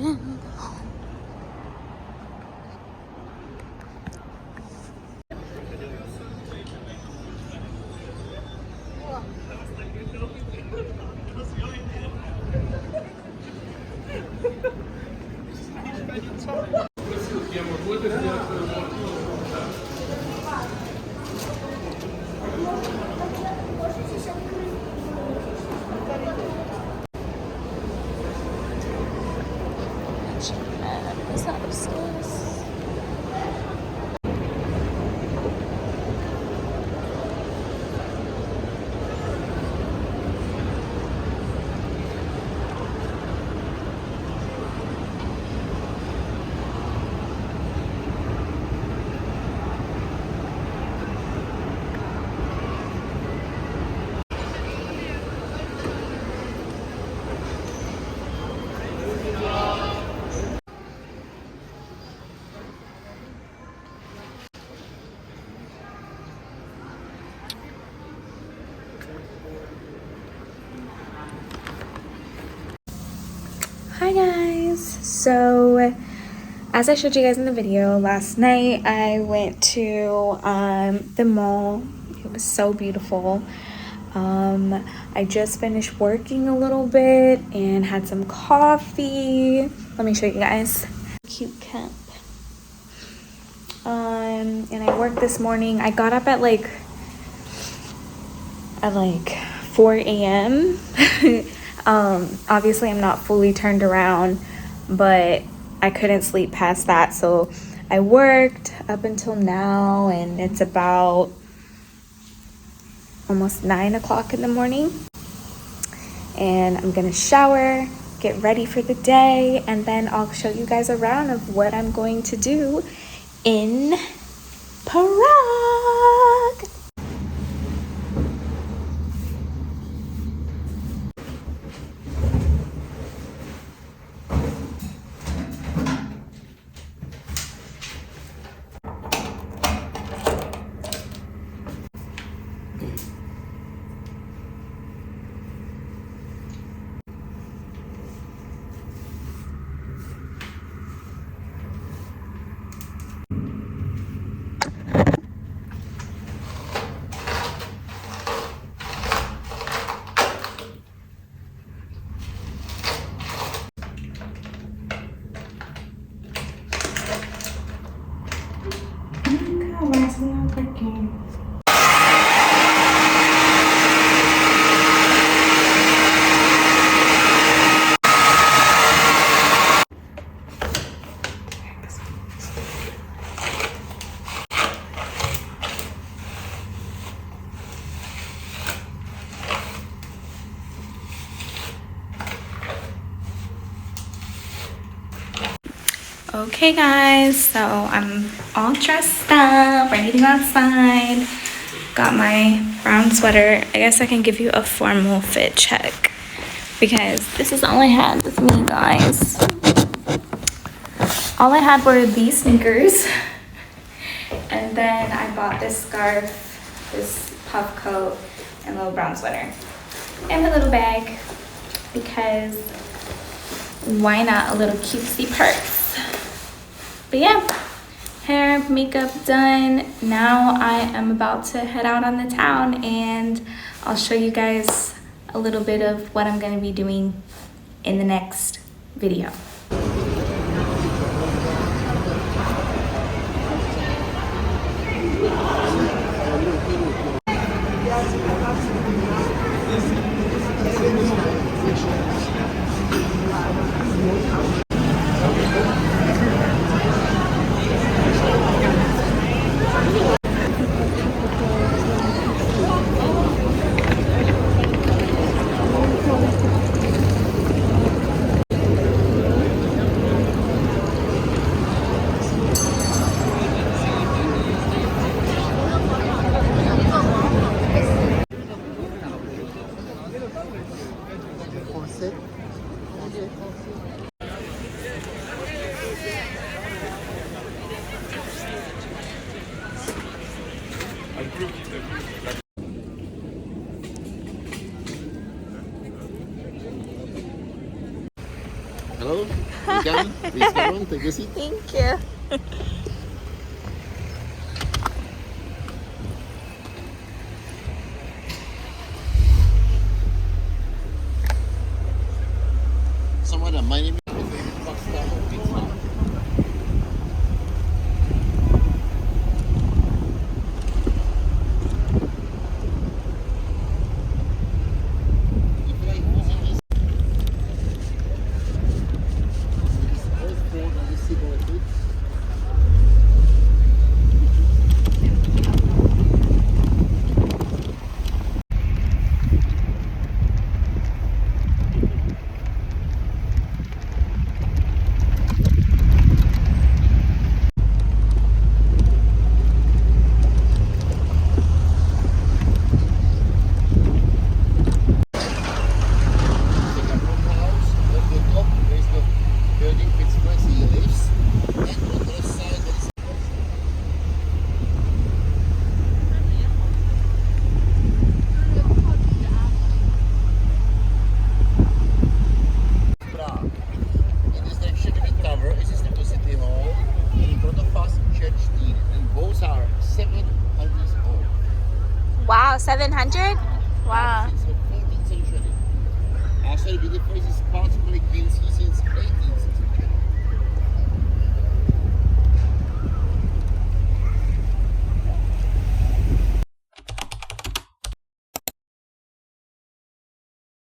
in. Is that upstairs? Hi guys, so as I showed you guys in the video, last night I went to the mall. It was so beautiful. I just finished working a little bit and had some coffee. Let me show you guys. Cute cup. And I worked this morning. I got up at like 4 a.m. Obviously I'm not fully turned around, but I couldn't sleep past that, so I worked up until now, and it's about almost 9 o'clock in the morning, and I'm gonna shower, get ready for the day, and then I'll show you guys around of what I'm going to do in Prague. Why is it not working? Okay guys, so I'm all dressed up, ready to go outside. Got my brown sweater. I guess I can give you a formal fit check because this is all I had with me, guys. All I had were these sneakers, and then I bought this scarf, this puff coat, and a little brown sweater, and a little bag because why not a little cutesy purse. But yeah, hair, makeup done. Now I am about to head out on the town, and I'll show you guys a little bit of what I'm going to be doing in the next video. welcome. Please come on, take a seat. Thank you. Someone, my name is Prague. In this direction we cover is the City Hall, and in front of us Church Dean, and both are 700 years old. Wow, 700? Wow. Since the 14th century. Also, the place is possibly been since 18th century.